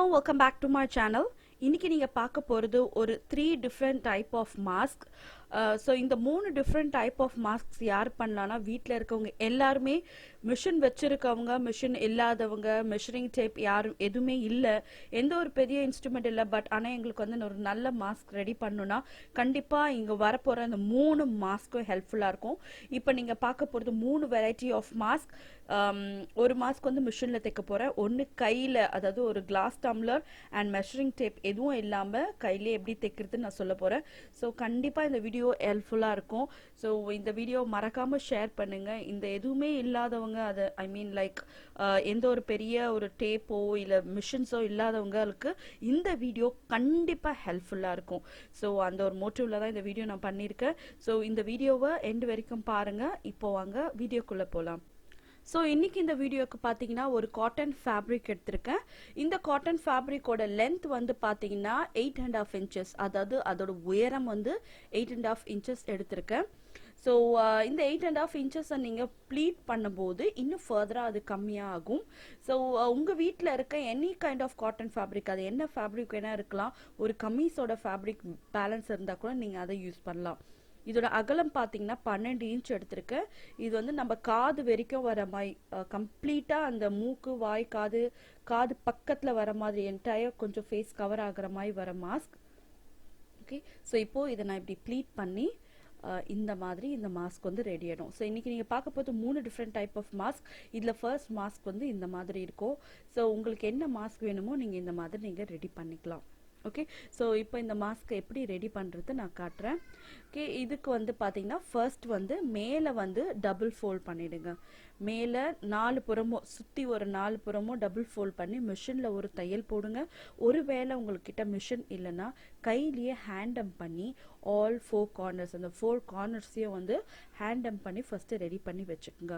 everyone, welcome back to my channel. இன்னைக்கு நீங்க பார்க்க போறது ஒரு 3 different type of mask. So இந்த 3 different type of masks யார் பண்ணலாம்னா வீட்ல இருக்கவங்க எல்லாரும் மிஷின் வச்சிருக்கவங்க மிஷின் இல்லாதவங்க மெஷரிங் டேப் யாரும் எதுவுமே இல்ல எந்த ஒரு பெரிய இன்ஸ்ட்ருமெண்ட் இல்ல பட் ஆனா எங்களுக்கு வந்து ஒரு நல்ல மாஸ்க் ரெடி பண்ணனும்னா கண்டிப்பா இங்க வர போற அந்த 3 மாஸ்க்கும் ஹெல்ப்ஃபுல்லா இருக்கும். இப்போ நீங்க பார்க்க போறது 3 வெரைட்டி ஆஃப் மாஸ்க். ஒரு மாஸ்க் வந்து மிஷின்ல தைக்க போறேன், ஒன்னு கையில அதாவது ஒரு glass tumbler and measuring tape எதுவும் இல்லாம கையிலே எப்படி தைக்கிறது நான் சொல்ல போறேன். ஸோ கண்டிப்பா இந்த வீடியோ ஹெல்ப்ஃபுல்லா இருக்கும். ஸோ இந்த வீடியோ மறக்காம ஷேர் பண்ணுங்க. இந்த எதுவுமே இல்லாதவங்க அது ஐ மீன் லைக் எந்த ஒரு பெரிய ஒரு டேப்போ இல்ல மிஷின்ஸோ இல்லாதவங்களுக்கு இந்த வீடியோ கண்டிப்பா ஹெல்ப்ஃபுல்லா இருக்கும். ஸோ அந்த ஒரு மோட்டிவ்ல தான் இந்த வீடியோ நான் பண்ணியிருக்கேன். ஸோ இந்த வீடியோவை எண்ட் வரைக்கும் பாருங்க. இப்போ வாங்க வீடியோக்குள்ள போலாம். ஸோ இன்னைக்கு இந்த வீடியோக்கு பார்த்தீங்கன்னா ஒரு காட்டன் ஃபேப்ரிக் எடுத்திருக்கேன். இந்த காட்டன் ஃபேப்ரிக்கோட லென்த் வந்து பார்த்தீங்கன்னா 8.5 inches, அதாவது அதோட உயரம் வந்து 8.5 inches எடுத்திருக்கேன். ஸோ இந்த 8.5 inches நீங்கள் ப்ளீட் பண்ணும்போது இன்னும் ஃபர்தராக அது கம்மியாக ஆகும். ஸோ உங்கள் வீட்டில் இருக்க any kind of cotton fabric, அது என்ன ஃபேப்ரிக் வேணால் இருக்கலாம், ஒரு கம்மீஸோட ஃபேப்ரிக் பேலன்ஸ் இருந்தால் கூட நீங்கள் அதை யூஸ் பண்ணலாம். இதோட அகலம் பார்த்தீங்கன்னா 12 inch எடுத்திருக்கேன். இது வந்து நம்ம காது வரைக்கும் வர மாதிரி கம்ப்ளீட்டாக அந்த மூக்கு வாய் காது பக்கத்தில் வர மாதிரி என்டையர் கொஞ்சம் ஃபேஸ் கவர் ஆகிற மாதிரி வர மாஸ்க். ஓகே, ஸோ இப்போது இதை நான் இப்படி ப்ளீட் பண்ணி இந்த மாதிரி இந்த மாஸ்க் வந்து ரெடி ஆகிடும். ஸோ இன்றைக்கி நீங்கள் பார்க்க போது 3 டிஃப்ரெண்ட் டைப் ஆஃப் மாஸ்க். இதில் ஃபர்ஸ்ட் மாஸ்க் வந்து இந்த மாதிரி இருக்கும். ஸோ உங்களுக்கு என்ன மாஸ்க் வேணுமோ நீங்கள் இந்த மாதிரி நீங்கள் ரெடி பண்ணிக்கலாம். ஓகே, ஸோ இப்போ இந்த மாஸ்க் எப்படி ரெடி பண்ணுறது நான் காட்டுறேன். ஓகே, இதுக்கு வந்து பார்த்தீங்கன்னா ஃபர்ஸ்ட் வந்து மேலே வந்து டபுள் ஃபோல்ட் பண்ணிவிடுங்க. மேலே 4 புறமும் சுற்றி ஒரு 4 புறமும் டபுள் ஃபோல்ட் பண்ணி மிஷினில் ஒரு தையல் போடுங்க. ஒருவேளை உங்கள்கிட்ட மிஷின் இல்லைன்னா கையிலேயே ஹேண்டம் பண்ணி ஆல் 4 கார்னர்ஸ் அந்த 4 கார்னர்ஸையும் வந்து ஹேண்டம் பண்ணி ஃபஸ்ட்டு ரெடி பண்ணி வச்சுக்கோங்க.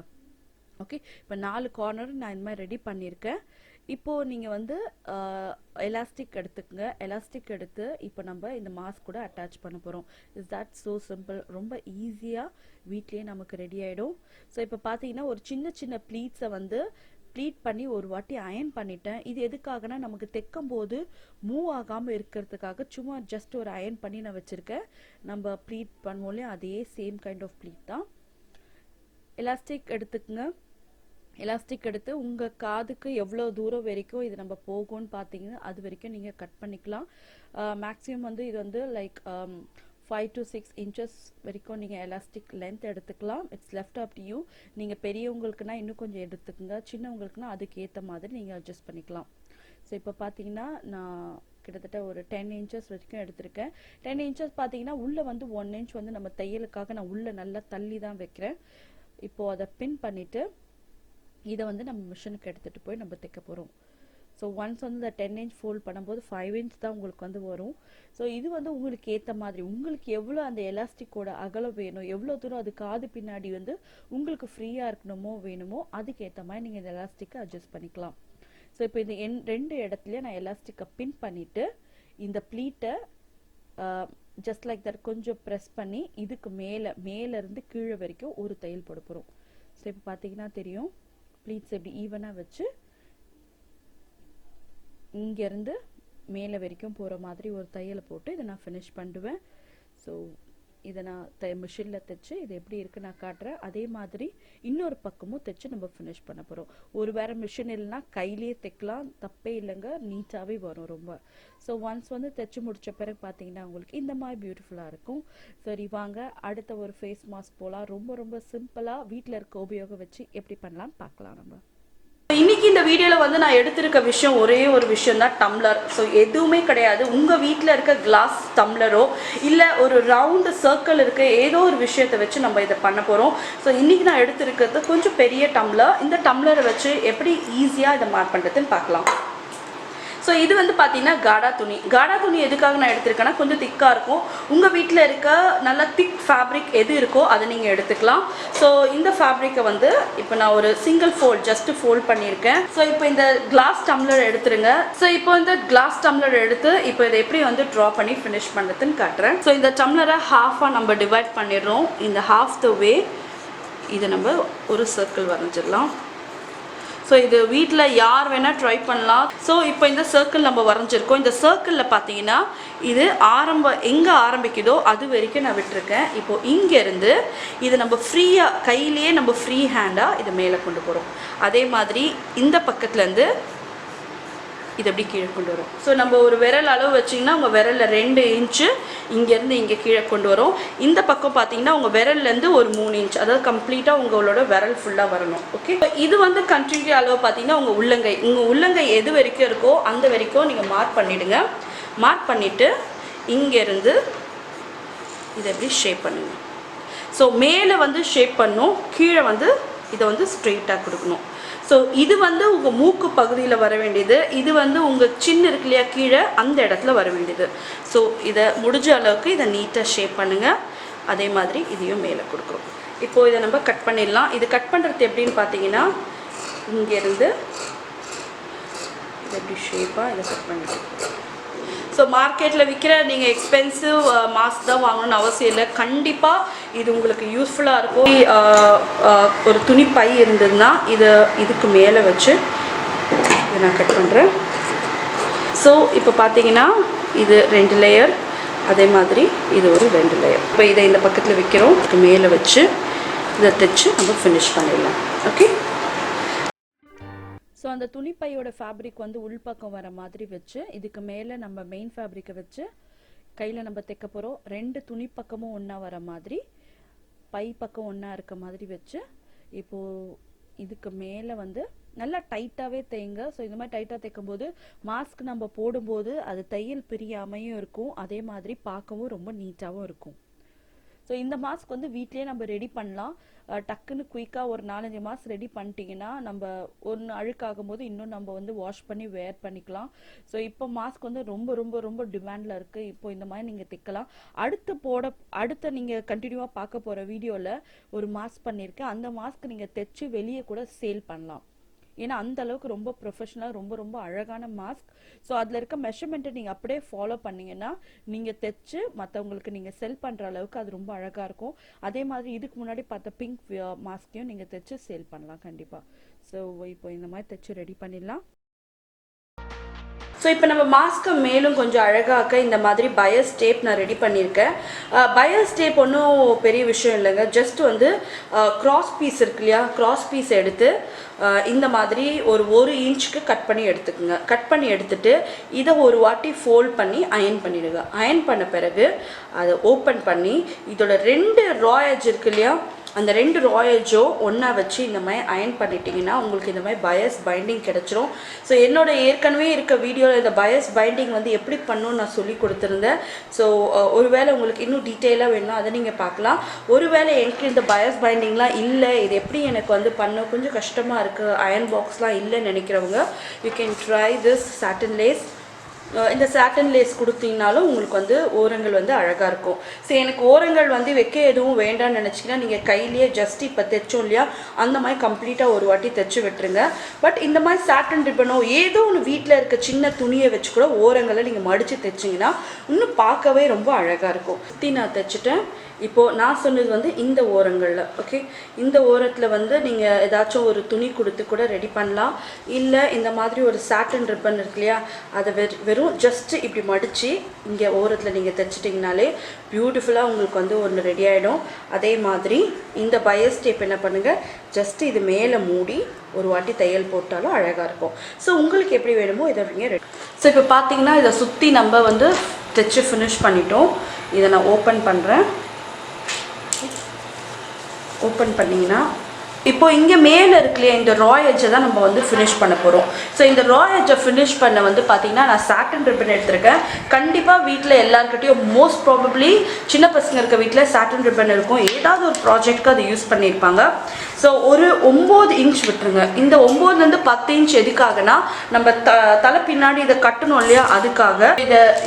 ஓகே, இப்போ 4 கார்னர் நான் இந்த மாதிரி ரெடி பண்ணியிருக்கேன். இப்போது நீங்கள் வந்து எலாஸ்டிக் எடுத்துக்கங்க. எலாஸ்டிக் எடுத்து இப்போ நம்ம இந்த மாஸ்க் கூட அட்டாச் பண்ண போகிறோம். இஸ் தட் ஸோ சிம்பிள், ரொம்ப ஈஸியாக வீட்லேயே நமக்கு ரெடி ஆகிடும். ஸோ இப்போ பார்த்தீங்கன்னா ஒரு சின்ன ப்ளீட்ஸை வந்து ப்ளீட் பண்ணி ஒரு வாட்டி அயன் பண்ணிட்டேன். இது எதுக்காகனா நமக்கு தைக்கும் போது மூவ் ஆகாமல் இருக்கிறதுக்காக சும்மா ஜஸ்ட் ஒரு அயன் பண்ணி நான் வச்சுருக்கேன். நம்ம ப்ளீட் பண்ணுவோம்லையே அதே சேம் கைண்ட் ஆஃப் ப்ளீட் தான். எலாஸ்டிக் எடுத்துக்கங்க. எலாஸ்டிக் எடுத்து உங்கள் காதுக்கு எவ்வளோ தூரம் வரைக்கும் இது நம்ம போகும்னு பார்த்தீங்கன்னா அது வரைக்கும் நீங்கள் கட் பண்ணிக்கலாம். மேக்ஸிமம் வந்து இது வந்து லைக் 5 to 6 inches வரைக்கும் நீங்கள் எலாஸ்டிக் லென்த் எடுத்துக்கலாம். It's left up to you. நீங்கள் பெரியவங்களுக்குனா இன்னும் கொஞ்சம் எடுத்துக்கோங்க, சின்னவங்களுக்குனா அதுக்கு ஏற்ற மாதிரி நீங்கள் அட்ஜஸ்ட் பண்ணிக்கலாம். ஸோ இப்போ பார்த்தீங்கன்னா நான் கிட்டத்தட்ட ஒரு 10 inches வரைக்கும் எடுத்திருக்கேன். 10 inches பார்த்தீங்கன்னா உள்ளே வந்து 1 inch வந்து நம்ம தையலுக்காக நான் உள்ளே நல்லா தள்ளி தான் வைக்கிறேன். இப்போது அதை பின் பண்ணிவிட்டு இதை வந்து நம்ம மிஷினுக்கு எடுத்துகிட்டு போய் நம்ம தைக்க போகிறோம். ஸோ ஒன்ஸ் வந்து இந்த 10 inch ஃபோல்ட் பண்ணும்போது 5 inch தான் உங்களுக்கு வந்து வரும். ஸோ இது வந்து உங்களுக்கு ஏற்ற மாதிரி உங்களுக்கு எவ்வளோ அந்த எலாஸ்டிக்கோட அகலம் வேணும், எவ்வளோ தூரம் அது காது பின்னாடி வந்து உங்களுக்கு ஃப்ரீயாக இருக்கணுமோ வேணுமோ அதுக்கு ஏற்ற மாதிரி நீங்கள் இந்த எலாஸ்டிக்கை அட்ஜஸ்ட் பண்ணிக்கலாம். ஸோ இப்போ இந்த 2 இடத்துலையும் நான் எலாஸ்டிக்கை பின் பண்ணிவிட்டு இந்த ப்ளீட்டை ஜஸ்ட் லைக் தட் கொஞ்சம் ப்ரெஸ் பண்ணி இதுக்கு மேலேருந்து கீழே வரைக்கும் ஒரு தையல் போட போகிறோம். ஸோ இப்போ பார்த்தீங்கன்னா தெரியும் ப்ளீட்ஸ் எப்படி ஈவனாக வச்சு இங்கேருந்து மேலே வரைக்கும் போகிற மாதிரி ஒரு தையலை போட்டு இதை நான் ஃபினிஷ் பண்ணுவேன். ஸோ இதை நான் மிஷினில் தைச்சு இது எப்படி இருக்குது நான் காட்டுறேன். அதே மாதிரி இன்னொரு பக்கமும் தைச்சு நம்ம ஃபினிஷ் பண்ண போகிறோம். ஒரு வேறு மிஷின் இல்லைன்னா கையிலேயே தைக்கலாம், தப்பே இல்லைங்க, நீட்டாகவே வரும் ரொம்ப. ஸோ ஒன்ஸ் வந்து தைச்சு முடித்த பிறகு பார்த்தீங்கன்னா உங்களுக்கு இந்த மாதிரி பியூட்டிஃபுல்லாக இருக்கும். சரி வாங்க அடுத்த ஒரு ஃபேஸ் மாஸ்க் போகலாம். ரொம்ப சிம்பிளாக வீட்டில் இருக்க உபயோகம் வச்சு எப்படி பண்ணலான்னு பார்க்கலாம் நம்ம. இன்னைக்கு இந்த வீடியோவில் வந்து நான் எடுத்திருக்க விஷயம் ஒரே ஒரு விஷயம் தான், டம்ளர். ஸோ எதுவுமே கிடையாது, உங்கள் வீட்டில் இருக்க கிளாஸ் டம்ளரோ இல்லை ஒரு ரவுண்டு சர்க்கிள் இருக்க ஏதோ ஒரு விஷயத்தை வச்சு நம்ம இதை பண்ண போகிறோம். ஸோ இன்றைக்கி நான் எடுத்திருக்கிறது கொஞ்சம் பெரிய டம்ளர். இந்த டம்ளரை வச்சு எப்படி ஈஸியாக இதை மார்க் பண்ணுறதுன்னு பார்க்கலாம். ஸோ இது வந்து பார்த்தீங்கன்னா காடா துணி எதுக்காக நான் எடுத்திருக்கேன்னா கொஞ்சம் திக்காக இருக்கும். உங்கள் வீட்டில் இருக்க நல்ல திக் ஃபேப்ரிக் எது இருக்கோ அதை நீங்கள் எடுத்துக்கலாம். ஸோ இந்த ஃபேப்ரிக்கை வந்து இப்போ நான் ஒரு சிங்கிள் ஃபோல்ட் ஜஸ்ட்டு ஃபோல்ட் பண்ணியிருக்கேன். ஸோ இப்போ இந்த கிளாஸ் டம்ளர் எடுத்துருங்க. ஸோ இப்போ இந்த கிளாஸ் டம்ளர் எடுத்து இப்போ இதை எப்படி வந்து ட்ரா பண்ணி ஃபினிஷ் பண்ணுறதுன்னு காட்டுறேன். ஸோ இந்த டம்ளரை ஹாஃபாக நம்ம டிவைட் பண்ணிடுறோம். இந்த ஹாஃப் த வே இதை நம்ம ஒரு சர்க்கிள் வரைஞ்சிடலாம். ஸோ ஸோ இது வீட்டில் யார் வேணால் ட்ரை பண்ணலாம். ஸோ இப்போ இந்த சர்க்கிள் நம்ம வரைஞ்சிருக்கோம். இந்த சர்க்கிளில் பார்த்தீங்கன்னா இது எங்கே ஆரம்பிக்குதோ அது வரைக்கும் நான் விட்டுருக்கேன். இப்போது இங்கேருந்து இது நம்ம ஃப்ரீயாக கையிலேயே நம்ம ஃப்ரீ ஹேண்டாக இதை மேலே கொண்டு போகிறோம். அதே மாதிரி இந்த பக்கத்துலேருந்து இது எப்படி கீழே கொண்டு வரும். ஸோ நம்ம ஒரு விரல் அளவு வச்சிங்கன்னா உங்கள் விரலில் 2 இன்ச்சு இங்கேருந்து இங்கே கீழே கொண்டு வரும். இந்த பக்கம் பார்த்தீங்கன்னா உங்கள் விரல்லேருந்து ஒரு 3 இன்ச், அதாவது கம்ப்ளீட்டாக உங்களோட விரல் ஃபுல்லாக வரணும். ஓகே, இது வந்து கண்டினியூ அளவு பார்த்தீங்கன்னா உங்கள் உள்ளங்கை எது வரைக்கும் இருக்கோ அந்த வரைக்கும் நீங்கள் மார்க் பண்ணிவிடுங்க. மார்க் பண்ணிவிட்டு இங்கேருந்து இதை எப்படி ஷேப் பண்ணுங்கள். ஸோ மேலே வந்து ஷேப் பண்ணும், கீழே வந்து இதை வந்து ஸ்ட்ரெயிட்டாக கொடுக்கணும். ஸோ இது வந்து உங்கள் மூக்கு பகுதியில் வர வேண்டியது, இது வந்து உங்கள் சின்ன இருக்கு இல்லையா கீழே அந்த இடத்துல வர வேண்டியது. ஸோ இதை முடிஞ்ச அளவுக்கு இதை நீட்டாக ஷேப் பண்ணுங்கள். அதே மாதிரி இதையும் மேலே கொடுக்குறோம். இப்போது இதை நம்ம கட் பண்ணிடலாம். இது கட் பண்ணுறது எப்படின்னு பார்த்தீங்கன்னா இங்கேருந்து இதை எப்படி ஷேப்பாக இதை கட் பண்ணிட்டு, ஸோ மார்க்கெட்டில் விற்கிற நீங்கள் எக்ஸ்பென்சிவ் மாஸ்க் தான் வாங்கணும்னு அவசியம் இல்லை. கண்டிப்பாக இது உங்களுக்கு யூஸ்ஃபுல்லாக இருக்கும். ஒரு துணி பை இருந்ததுன்னா இதுக்கு மேலே வச்சு இதை நான் கட் பண்ணுறேன். ஸோ இப்போ பார்த்தீங்கன்னா இது 2 லேயர், அதே மாதிரி இது ஒரு 2 லேயர். இப்போ இதை இந்த பக்கத்தில் வைக்கிறோம், இதுக்கு மேலே வச்சு இதை தைச்சு நம்ம ஃபினிஷ் பண்ணிடலாம். ஓகே, ஸோ அந்த துணிப்பையோட ஃபேப்ரிக் வந்து உள்பக்கம் வர மாதிரி வச்சு இதுக்கு மேலே நம்ம மெயின் ஃபேப்ரிக்கை வச்சு கையில் நம்ம தைக்க போகிறோம். 2 துணி பக்கமும் ஒன்றா வர மாதிரி, பை பக்கம் ஒன்றா இருக்க மாதிரி வச்சு இப்போது இதுக்கு மேலே வந்து நல்லா டைட்டாகவே தைங்க. ஸோ இந்த மாதிரி டைட்டாக தைக்கும் போது மாஸ்க் நம்ம போடும்போது அது தையல் பிரியாமையும் இருக்கும், அதே மாதிரி பார்க்கவும் ரொம்ப நீட்டாகவும் இருக்கும். ஸோ இந்த மாஸ்க் வந்து வீட்லேயே நம்ம ரெடி பண்ணலாம். டக்குன்னு குயிக்காக ஒரு 4-5 மாஸ்க் ரெடி பண்ணிட்டீங்கன்னா நம்ம ஒன்று அழுக்காகும் போது இன்னும் நம்ம வந்து வாஷ் பண்ணி வேர் பண்ணிக்கலாம். ஸோ இப்போ மாஸ்க் வந்து ரொம்ப ரொம்ப ரொம்ப டிமாண்டில் இருக்குது. இப்போ இந்த மாதிரி நீங்கள் தைக்கலாம். அடுத்த நீங்கள் கண்டினியூவாக பார்க்க போகிற வீடியோவில் ஒரு மாஸ்க் பண்ணியிருக்கேன். அந்த மாஸ்க் நீங்கள் தைச்சு வெளியே கூட சேல் பண்ணலாம். ஏன்னா அந்த அளவுக்கு ரொம்ப ப்ரொஃபஷனலாக ரொம்ப ரொம்ப அழகான மாஸ்க். ஸோ அதில் இருக்க மெஷர்மெண்ட்டை நீங்கள் அப்படியே ஃபாலோ பண்ணிங்கன்னா நீங்கள் தைச்சு மற்றவங்களுக்கு நீங்கள் செல் பண்ணுற அளவுக்கு அது ரொம்ப அழகாக இருக்கும். அதே மாதிரி இதுக்கு முன்னாடி பார்த்த பிங்க் மாஸ்க்கையும் நீங்கள் தைச்சு சேல் பண்ணலாம் கண்டிப்பாக. ஸோ இப்போ இந்த மாதிரி தைச்சு ரெடி பண்ணிடலாம். ஸோ இப்போ நம்ம மாஸ்க்கை மேலும் கொஞ்சம் அழகாக்க இந்த மாதிரி பயஸ் டேப் நான் ரெடி பண்ணியிருக்கேன். பயஸ் டேப் ஒன்றும் பெரிய விஷயம் இல்லைங்க. ஜஸ்ட் வந்து கிராஸ் பீஸ் இருக்கு இல்லையா, கிராஸ் பீஸ் எடுத்து இந்த மாதிரி ஒரு இன்ச்சுக்கு கட் பண்ணி எடுத்துக்குங்க. கட் பண்ணி எடுத்துட்டு இதை ஒரு வாட்டி ஃபோல்ட் பண்ணி அயன் பண்ணிடுங்க. அயன் பண்ண பிறகு அதை ஓப்பன் பண்ணி இதோட 2 ரா எட்ஜ் இருக்கு இல்லையா, அந்த 2 ரா எட்ஜோ ஒன்றா வச்சு இந்த மாதிரி அயன் பண்ணிட்டீங்கன்னா உங்களுக்கு இந்த மாதிரி பயஸ் பைண்டிங் கிடச்சிரும். ஸோ என்னோட ஏற்கனவே இருக்க வீடியோவில் இந்த பயஸ் பைண்டிங் வந்து எப்படி பண்ணணும்னு நான் சொல்லி கொடுத்துருந்தேன். ஸோ ஒருவேளை உங்களுக்கு இன்னும் டீட்டெயிலாக வேணும் அதை நீங்கள் பார்க்கலாம். ஒருவேளை எனக்கு இந்த பயஸ் பைண்டிங்லாம் இல்லை, இது எப்படி எனக்கு வந்து பண்ண கொஞ்சம் கஷ்டமாக இருக்குது, அயன் பாக்ஸ்லாம் இல்லைன்னு நினைக்கிறவங்க you can try this satin lace. இந்த சாட்டன் லேஸ் கொடுத்தீங்கனாலும் உங்களுக்கு வந்து ஓரங்கள் வந்து அழகாக இருக்கும். ஸோ எனக்கு ஓரங்கள் வந்து வைக்க எதுவும் வேண்டாம்னு நினச்சிங்கன்னா நீங்கள் கையிலேயே ஜஸ்ட் இப்போ தைச்சோம் இல்லையா அந்த மாதிரி கம்ப்ளீட்டாக ஒரு வாட்டி தைச்சு விட்டுருங்க. பட் இந்த மாதிரி சாட்டன் ரிப்பனோ ஏதோ ஒன்று வீட்டில் இருக்க சின்ன துணியை வச்சு கூட ஓரங்களை நீங்கள் மடித்து தைச்சிங்கன்னா இன்னும் பார்க்கவே ரொம்ப அழகாக இருக்கும். நான் தைச்சிட்டேன். இப்போது நான் சொன்னது வந்து இந்த ஓரங்களில், ஓகே, இந்த ஓரத்தில் வந்து நீங்கள் ஏதாச்சும் ஒரு துணி கொடுத்து கூட ரெடி பண்ணலாம். இல்லை இந்த மாதிரி ஒரு சாட்டன் ரிப்பன் இருக்கு இல்லையா அதை வெறும் ஜஸ்ட்டு இப்படி மடித்து இங்கே ஓரத்தில் நீங்கள் தைச்சிட்டிங்கனாலே பியூட்டிஃபுல்லாக உங்களுக்கு வந்து ஒன்று ரெடி ஆகிடும். அதே மாதிரி இந்த பயஸ் டேப் என்ன பண்ணுங்கள், ஜஸ்ட்டு இது மேலே மூடி ஒரு வாட்டி தையல் போட்டாலும் அழகாக இருக்கும். ஸோ உங்களுக்கு எப்படி வேணுமோ இதை நீங்கள் ரெடி. ஸோ இப்போ பார்த்தீங்கன்னா இதை சுற்றி நம்ம வந்து தைச்சு ஃபினிஷ் பண்ணிட்டோம். இதை நான் ஓப்பன் பண்ணுறேன். ஓப்பன் பண்ணிங்கன்னா இப்போ இங்கே மேலே இருக்குல்லையே இந்த ரா எட்ஜை தான் நம்ம வந்து ஃபினிஷ் பண்ண போகிறோம். ஸோ இந்த ரா எட்ஜை ஃபினிஷ் பண்ண வந்து பார்த்தீங்கன்னா நான் சாட்டன் ரிப்பன் எடுத்திருக்கேன். கண்டிப்பாக வீட்டில் எல்லாருக்கிட்டையும் மோஸ்ட் ப்ராபப்ளி சின்ன பசங்க இருக்க வீட்டில் சாட்டன் ரிப்பன் இருக்கும், ஏதாவது ஒரு ப்ராஜெக்ட்க்கு அதை யூஸ் பண்ணியிருப்பாங்க. ஸோ ஒரு 9 இன்ச் விட்டுருங்க. இந்த 9லேருந்து 10 இன்ச் எதுக்காகனா நம்ம தலை பின்னாடி இதை கட்டணும் இல்லையா அதுக்காக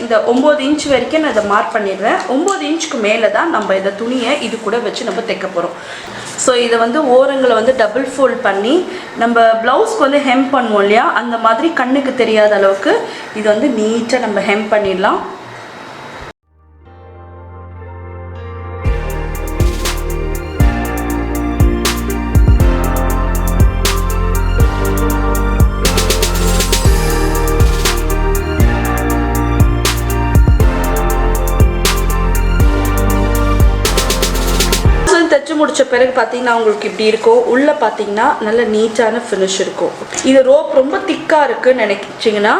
இந்த 9 இன்ச் வரைக்கும் நான் இதை மார்க் பண்ணிடுறேன். 9 இன்ச்சுக்கு மேலே தான் நம்ம இந்த துணியை இது கூட வச்சு நம்ம தைக்க போகிறோம். ஸோ இதை வந்து ஓரங்களை வந்து டபுள் ஃபோல்ட் பண்ணி நம்ம ப்ளவுஸ்க்கு வந்து ஹெம் பண்ணுவோம் இல்லையா அந்த மாதிரி கண்ணுக்கு தெரியாத அளவுக்கு இது வந்து நீட்டாக நம்ம ஹெம் பண்ணிடலாம். தைச்சு முடிச்ச பிறகு பார்த்தீங்கன்னா உங்களுக்கு இப்படி இருக்கும். உள்ளே பார்த்தீங்கன்னா நல்ல நீட்டான ஃபினிஷ் இருக்கும். இது ரோப் ரொம்ப திக்காக இருக்குன்னு நினைச்சிங்கன்னா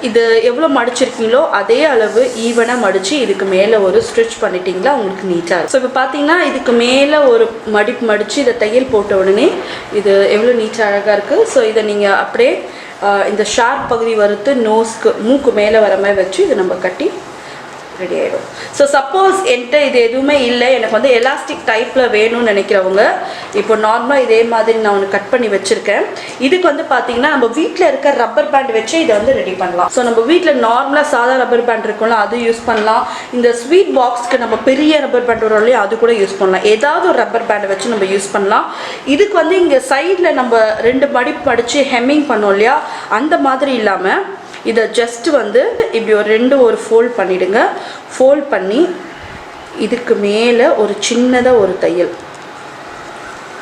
இது எவ்வளோ மடிச்சிருக்கீங்களோ அதே அளவு ஈவனாக மடித்து இதுக்கு மேலே ஒரு ஸ்டிச் பண்ணிட்டீங்களா உங்களுக்கு நீட்டாக இருக்கும். ஸோ இப்போ பார்த்தீங்கன்னா இதுக்கு மேலே ஒரு மடித்து இதை தையல் போட்ட உடனே இது எவ்வளோ நீட்டாக அழகாக இருக்குது. ஸோ இதை நீங்கள் அப்படியே இந்த ஷார்ப் பகுதி வறுத்து நோஸ்க்கு மூக்கு மேலே வர மாதிரி வச்சு இதை நம்ம கட்டி ரெடி ஆகிடும். ஸோ சப்போஸ் என்கிட்ட இது எதுவுமே இல்லை, எனக்கு வந்து எலாஸ்டிக் டைப்பில் வேணும்னு நினைக்கிறவங்க இப்போ நார்மலாக இதே மாதிரி நான் ஒன்று கட் பண்ணி வச்சுருக்கேன். இதுக்கு வந்து பார்த்தீங்கன்னா நம்ம வீட்டில் இருக்க ரப்பர் பேண்ட் வச்சு இதை வந்து ரெடி பண்ணலாம். ஸோ நம்ம வீட்டில் நார்மலாக சாதா ரப்பர் பேண்ட் இருக்கும்ல அது யூஸ் பண்ணலாம். இந்த ஸ்வீட் பாக்ஸ்க்கு நம்ம பெரிய ரப்பர் பேண்ட் வரும் இல்லையா அது கூட யூஸ் பண்ணலாம். ஏதாவது ஒரு ரப்பர் பேண்டை வச்சு நம்ம யூஸ் பண்ணலாம். இதுக்கு வந்து இங்கே சைடில் நம்ம 2 மடிப்பு மடித்து ஹெம்மிங் பண்ணோம் இல்லையா அந்த மாதிரி இல்லாமல் இதை ஜஸ்ட் வந்து இப்படி ஒரு ஃபோல்ட் பண்ணிவிடுங்க. ஃபோல்ட் பண்ணி இதுக்கு மேலே ஒரு சின்னதாக ஒரு தையல்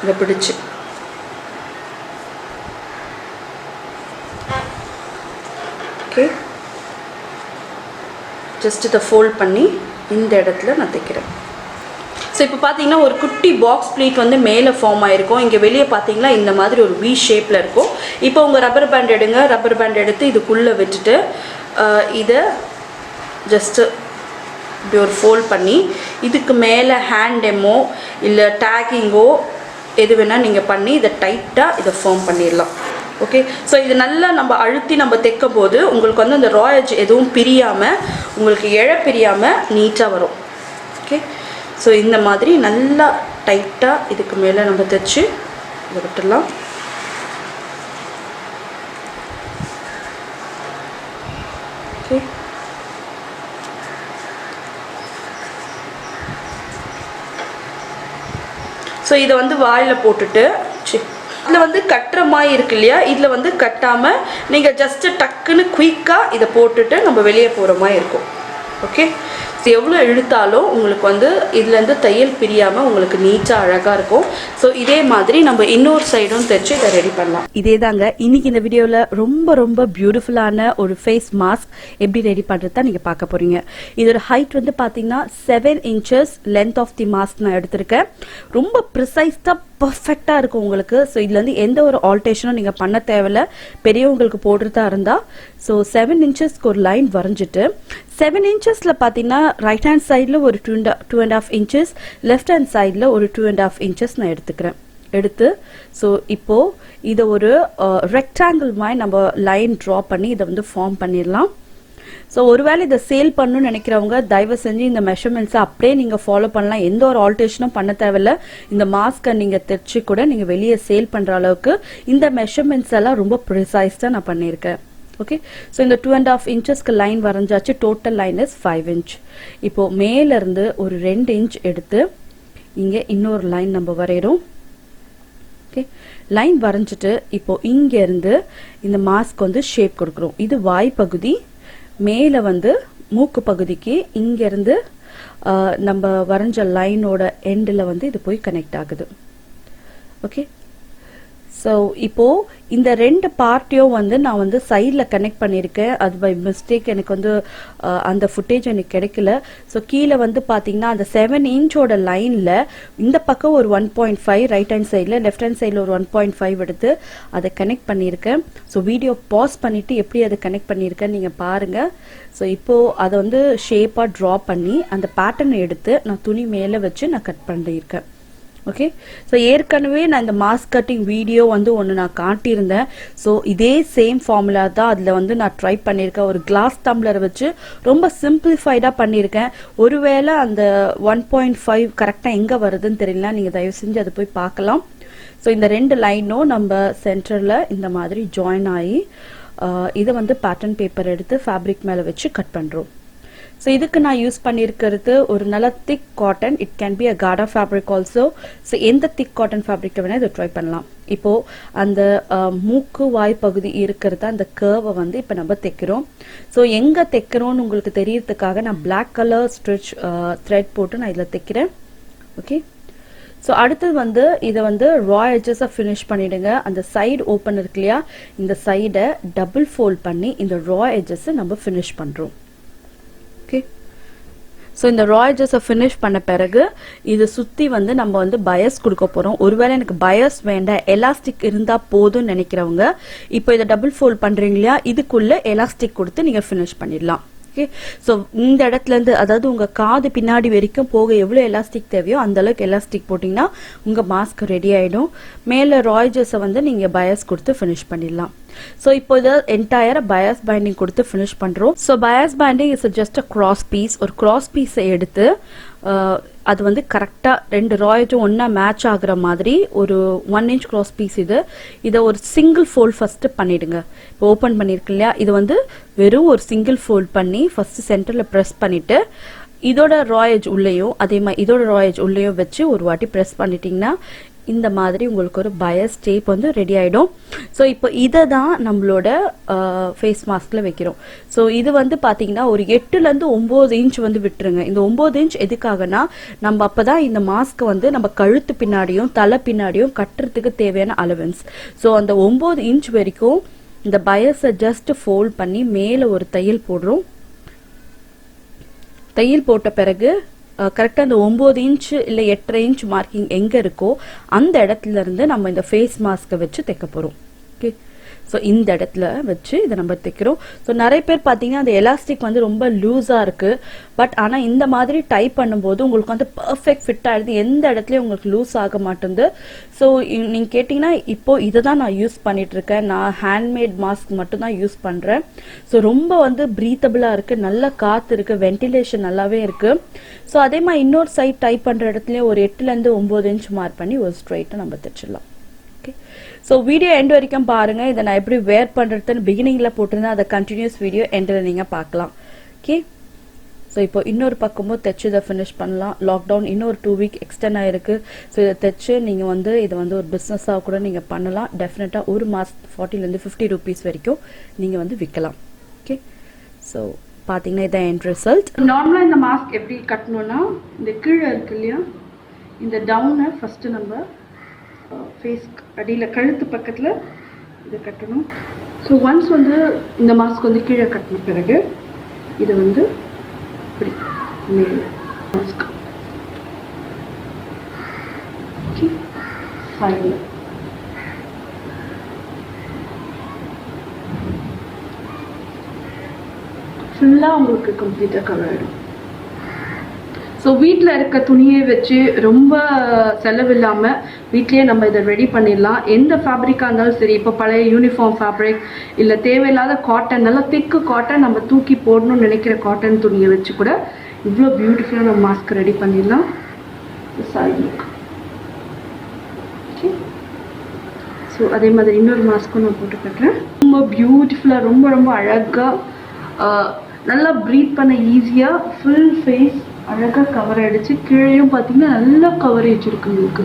இதை பிடிச்சி ஓகே ஜஸ்ட் இதை ஃபோல்ட் பண்ணி இந்த இடத்துல நான் தைக்கிறேன். ஸோ இப்போ பார்த்தீங்கன்னா ஒரு குட்டி பாக்ஸ் ப்ளீட் வந்து மேலே ஃபார்ம் ஆகிருக்கும். இங்கே வெளியே பார்த்தீங்கன்னா இந்த மாதிரி ஒரு வி ஷேப்பில் இருக்கும். இப்போ உங்கள் ரப்பர் பேண்ட் எடுங்க. ரப்பர் பேண்ட் எடுத்து இதுக்குள்ளே விட்டுட்டு இதை ஜஸ்ட்டு இப்படி ஒரு ஃபோல்ட் பண்ணி இதுக்கு மேலே ஹேண்டெமோ இல்லை டேக்கிங்கோ எது வேணால் நீங்கள் பண்ணி இதை டைட்டாக இதை ஃபார்ம் பண்ணிடலாம். ஓகே ஸோ இது நல்லா நம்ம அழுத்தி நம்ம தைக்கும் போது உங்களுக்கு வந்து அந்த ராயேஜ் எதுவும் பிரியாமல் உங்களுக்கு இழை பிரியாமல் நீட்டாக வரும். ஓகே ஸோ இந்த மாதிரி நல்லா டைட்டாக இதுக்கு மேலே நம்ம தைச்சு இதை விட்டுடலாம். ஓகே ஸோ இதை வந்து வாயில் போட்டுட்டு இதில் வந்து கட்டுற மாதிரி இருக்கு இல்லையா இதில் வந்து கட்டாமல் நீங்கள் ஜஸ்ட்டு டக்குன்னு குயிக்காக இதை போட்டுட்டு நம்ம வெளியே போகிற மாதிரி இருக்கும். ஓகே எவ்வளோ இழுத்தாலும் உங்களுக்கு வந்து இதுலேருந்து தையல் பிரியாமல் உங்களுக்கு நீட்டாக அழகாக இருக்கும். ஸோ இதே மாதிரி நம்ம இன்னொரு சைடும் தைச்சு இதை ரெடி பண்ணலாம். இதே தாங்க இன்னைக்கு இந்த வீடியோவில் ரொம்ப ரொம்ப பியூட்டிஃபுல்லான ஒரு ஃபேஸ் மாஸ்க் எப்படி ரெடி பண்ணுறது தான் நீங்கள் பார்க்க போகிறீங்க. இதோட ஹைட் வந்து பார்த்தீங்கன்னா 7 inches length of the mask நான் எடுத்திருக்கேன். ரொம்ப ப்ரிசைஸ்டாக பர்ஃபெக்டாக இருக்கும் உங்களுக்கு. ஸோ இதுல வந்து எந்த ஒரு ஆல்டேஷனும் நீங்கள் பண்ண தேவையில்ல. பெரியவங்களுக்கு போடுறதா இருந்தால் ஸோ 7 inchesக்கு ஒரு லைன் வரைஞ்சிட்டு 7 inchesல பார்த்தீங்கன்னா ரைட் ஹேண்ட் சைடில் ஒரு 2.5 inches லெஃப்ட் ஹேண்ட் சைடில் ஒரு 2.5 inches நான் எடுத்துக்கிறேன். எடுத்து ஸோ இப்போது இதை ஒரு ரெக்டாங்கிள் மாதிரி நம்ம லைன் ட்ரா பண்ணி இதை வந்து ஃபார்ம் பண்ணிடலாம். ஸோ ஒருவேளை இதை சேல் பண்ணணும்னு நினைக்கிறவங்க தயவு செஞ்சு இந்த மெஷர்மெண்ட்ஸை அப்படியே நீங்கள் ஃபாலோ பண்ணலாம். எந்த ஒரு ஆல்டேஷனும் பண்ண தேவையில்ல. இந்த மாஸ்கை நீங்கள் தைச்சு கூட நீங்கள் வெளியே சேல் பண்ணுற அளவுக்கு இந்த மெஷர்மெண்ட்ஸ் எல்லாம் ரொம்ப ப்ரிசைஸ்டாக நான் பண்ணியிருக்கேன். ஓகே ஸோ இந்த 2.5 inchesக்கு லைன் வரைஞ்சாச்சு. Total line is 5 inch. இப்போது மேலேருந்து ஒரு 2 inch எடுத்து இங்கே இன்னொரு லைன் நம்ம வரைகிறோம். ஓகே லைன் வரைஞ்சிட்டு இப்போது இங்கேருந்து இந்த மாஸ்க் வந்து ஷேப் கொடுக்குறோம். இது வாய் பகுதி. மேலே வந்து மூக்கு பகுதிக்கு இங்கேருந்து நம்ம வரைஞ்ச லைனோட எண்டில் வந்து இது போய் கனெக்ட் ஆகுது. ஓகே ஸோ இப்போது இந்த 2 பார்ட்டையும் வந்து நான் வந்து சைடில் கனெக்ட் பண்ணியிருக்கேன். அது பை மிஸ்டேக் எனக்கு வந்து அந்த ஃபுட்டேஜ் எனக்கு கிடைக்கல. ஸோ கீழே வந்து பார்த்தீங்கன்னா அந்த 7 inchோட லைனில் இந்த பக்கம் ஒரு 1.5 ரைட் ஹேண்ட் சைடில் லெஃப்ட் ஹேண்ட் சைடில் ஒரு 1.5 எடுத்து அதை கனெக்ட் பண்ணியிருக்கேன். ஸோ வீடியோ பாஸ் பண்ணிவிட்டு எப்படி அதை கனெக்ட் பண்ணியிருக்கேன்னு நீங்கள் பாருங்கள். ஸோ இப்போது அதை வந்து ஷேப்பாக ட்ரா பண்ணி அந்த பேட்டர்னை எடுத்து நான் துணி மேலே வச்சு நான் கட் பண்ணியிருக்கேன். ஓகே ஸோ ஏற்கனவே நான் இந்த மாஸ்க் கட்டிங் வீடியோ வந்து ஒன்று நான் காட்டியிருந்தேன். ஸோ இதே சேம் ஃபார்முலா தான் அதில் வந்து நான் ட்ரை பண்ணியிருக்கேன். ஒரு கிளாஸ் டம்ளர் வச்சு ரொம்ப சிம்பிளிஃபைடாக பண்ணியிருக்கேன். ஒருவேளை அந்த 1.5 கரெக்டாக எங்கே வருதுன்னு தெரியல. நீங்கள் தயவு செஞ்சு அதை போய் பார்க்கலாம். ஸோ இந்த 2 லைனும் நம்ம சென்டரில் இந்த மாதிரி ஜாயின் ஆகி இதை வந்து பேட்டர்ன் பேப்பர் எடுத்து ஃபேப்ரிக் மேலே வச்சு கட் பண்ணுறோம். ஸோ இதுக்கு நான் யூஸ் பண்ணியிருக்கிறது ஒரு நல்ல thick cotton. It can be a கார்டா ஃபேப்ரிக் ஆல்சோ. ஸோ எந்த திக் காட்டன் ஃபேப்ரிக்கை வேணால் இதை ட்ரை பண்ணலாம். இப்போது அந்த மூக்கு வாய் பகுதி இருக்கிறத அந்த கர்வை வந்து இப்போ நம்ம தைக்கிறோம். ஸோ எங்கே தைக்கிறோன்னு உங்களுக்கு தெரியறதுக்காக நான் பிளாக் கலர் ஸ்ட்ரிச் த்ரெட் போட்டு நான் இதில் தைக்கிறேன். ஓகே ஸோ அடுத்தது வந்து இதை வந்து ரா எட்ஜஸை ஃபினிஷ் பண்ணிவிடுங்க. அந்த சைடு ஓப்பன் இருக்கு இல்லையா இந்த சைடை டபுள் ஃபோல்ட் பண்ணி இந்த ரா எட்ஜஸை நம்ம ஃபினிஷ் பண்ணுறோம். ஓகே ஸோ இந்த ராய்ஜஸை ஃபினிஷ் பண்ண பிறகு இது சுற்றி வந்து நம்ம வந்து பயஸ் கொடுக்க போகிறோம். ஒருவேளை எனக்கு பயஸ் வேண்டாம், எலாஸ்டிக் இருந்தால் போதும்னு நினைக்கிறவங்க இப்போ இதை டபுள் ஃபோல்ட் பண்ணுறீங்க இல்லையா, இதுக்குள்ளே எலாஸ்டிக் கொடுத்து நீங்கள் ஃபினிஷ் பண்ணிடலாம். ஓகே, ஸோ இந்த இடத்துலேருந்து அதாவது உங்கள் காது பின்னாடி வரைக்கும் போக எவ்வளோ எலாஸ்டிக் தேவையோ அந்த அளவுக்கு எலாஸ்டிக் போட்டிங்கன்னா உங்கள் மாஸ்க் ரெடி ஆகிடும். மேலே ராய்ஜஸை வந்து நீங்கள் பயஸ் கொடுத்து ஃபினிஷ் பண்ணிடலாம். ஸோ இப்போ இதை என்டையராக பயஸ் பைண்டிங் கொடுத்து ஃபினிஷ் பண்ணுறோம். So bias binding is just a cross piece. ஒரு கிராஸ் பீஸை எடுத்து அது வந்து கரெக்டாக 2 ராய்ஜும் ஒன்றா மேட்ச் ஆகுற மாதிரி ஒரு 1 inch கிராஸ் பீஸ் இதை ஒரு சிங்கிள் ஃபோல்ட் ஃபஸ்ட்டு பண்ணிவிடுங்க. இப்போ ஓப்பன் பண்ணியிருக்கு இல்லையா, இது வந்து வெறும் ஒரு சிங்கிள் ஃபோல்ட் பண்ணி ஃபஸ்ட்டு சென்டரில் ப்ரெஸ் பண்ணிவிட்டு இதோட ராயேஜ் உள்ளேயும் அதே மாதிரி இதோட ராயேஜ் உள்ளேயும் வச்சு ஒரு வாட்டி ப்ரெஸ் பண்ணிட்டீங்கன்னா இந்த மாதிரி உங்களுக்கு ஒரு பயஸ் டேப் வந்து ரெடி ஆகிடும். ஸோ இப்போ இதை தான் நம்மளோட ஃபேஸ் மாஸ்கில் வைக்கிறோம். ஸோ இது வந்து பார்த்தீங்கன்னா ஒரு 8லேருந்து 9 inch வந்து விட்டுருங்க. இந்த 9 inch எதுக்காகனா நம்ம அப்போ தான் இந்த மாஸ்க்கை வந்து நம்ம கழுத்து பின்னாடியும் தலை பின்னாடியும் கட்டுறதுக்கு தேவையான அலவன்ஸ். ஸோ அந்த 9 inch வரைக்கும் இந்த பயஸை ஜஸ்ட் ஃபோல்ட் பண்ணி மேலே ஒரு தையல் போடுறோம். தையல் போட்ட பிறகு கரெக்டாக அந்த 9 inch இல்லை 8.5 inch மார்க்கிங் எங்கே இருக்கோ அந்த இடத்துல இருந்து நம்ம இந்த ஃபேஸ் மாஸ்க்கை வச்சு தைக்க போகிறோம். ஓகே, ஸோ இந்த இடத்துல வச்சு இதை நம்ம தைக்கிறோம். ஸோ நிறைய பேர் பார்த்தீங்கன்னா அந்த எலாஸ்டிக் வந்து ரொம்ப லூஸாக இருக்குது. பட் ஆனால் இந்த மாதிரி டைப் பண்ணும்போது உங்களுக்கு வந்து பர்ஃபெக்ட் ஃபிட் ஆகிடுது. எந்த இடத்துலையும் உங்களுக்கு லூஸ் ஆக மாட்டேங்குது. ஸோ நீங்கள் கேட்டிங்கன்னா இப்போது இதை தான் நான் யூஸ் பண்ணிகிட்ருக்கேன். நான் ஹேண்ட்மேட் மாஸ்க் மட்டும் தான் யூஸ் பண்ணுறேன். ஸோ ரொம்ப வந்து ப்ரீத்தபிளாக இருக்குது, நல்ல காற்று இருக்குது, வென்டிலேஷன் நல்லாவே இருக்குது. ஸோ அதே மாதிரி இன்னொரு சைட் டைப் பண்ணுற இடத்துலையும் ஒரு 8லேருந்து 9 inch மார்க் பண்ணி ஒரு ஸ்ட்ரைட்டாக நம்ம தைச்சிடலாம். ஓகே, ஸோ வீடியோ எண்ட் வரைக்கும் பாருங்கள். இதை நான் எப்படி வேர் பண்ணுறதுன்னு பிகினிங்கில் போட்டிருந்தேன். அதை கண்டினியூஸ் வீடியோ எண்டில் நீங்கள் பார்க்கலாம். ஓகே, ஸோ இப்போ இன்னொரு பக்கமும் தைச்சு இதை ஃபினிஷ் பண்ணலாம். லாக்டவுன் இன்னொரு 2 week எக்ஸ்டெண்ட் ஆகிருக்கு. ஸோ இதை தைச்சு நீங்கள் வந்து இதை வந்து ஒரு பிஸ்னஸாக கூட நீங்கள் பண்ணலாம். டெஃபினட்டாக ஒரு மாஸ்க் 40லேருந்து 50 rupees வரைக்கும் நீங்கள் வந்து விற்கலாம். ஓகே, ஸோ பார்த்தீங்கன்னா இதான் எண்ட் ரிசல்ட். நார்மலாக இந்த மாஸ்க் எப்படி கட்டணும்னா இந்த கீழே இருக்கு இல்லையா, இந்த டவுனை ஃபஸ்ட்டு நம்ம ஃபேஸ் அடியில் கழுத்து பக்கத்தில் இதை கட்டணும். ஸோ ஒன்ஸ் வந்து இந்த மாஸ்க் வந்து கீழே கட்டின பிறகு இதை வந்து இப்படி மேலே மாஸ்க் சைடில் ஃபுல்லாக உங்களுக்கு கம்ப்ளீட்டாக கவர் ஆகிடும். ஸோ வீட்டில் இருக்க துணியை வச்சு ரொம்ப செலவில்லாமல் வீட்லேயே நம்ம இதை ரெடி பண்ணிடலாம். எந்த ஃபேப்ரிக்காக இருந்தாலும் சரி, இப்போ பழைய யூனிஃபார்ம் ஃபேப்ரிக் இல்லை தேவையில்லாத காட்டன், நல்லா திக்கு காட்டன், நம்ம தூக்கி போடணும்னு நினைக்கிற காட்டன் துணியை வச்சு கூட இவ்வளோ பியூட்டிஃபுல்லாக நம்ம மாஸ்க் ரெடி பண்ணிடலாம். Side look. ஓகே, ஸோ அதே மாதிரி இன்னொரு மாஸ்க்கும் நான் போட்டு கட்டுறேன். ரொம்ப பியூட்டிஃபுல்லாக, ரொம்ப ரொம்ப அழகாக, நல்லா ப்ரீத் பண்ண ஈஸியாக, ஃபுல் ஃபேஸ் அழகாக கவர் ஆகிடுச்சு. கீழேயும் பார்த்தீங்கன்னா நல்லா கவரேஜ் இருக்குது உங்களுக்கு.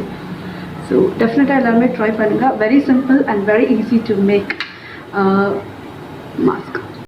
ஸோ டெஃபினட்டாக எல்லாருமே ட்ரை பண்ணுங்கள். Very simple and very easy to make mask.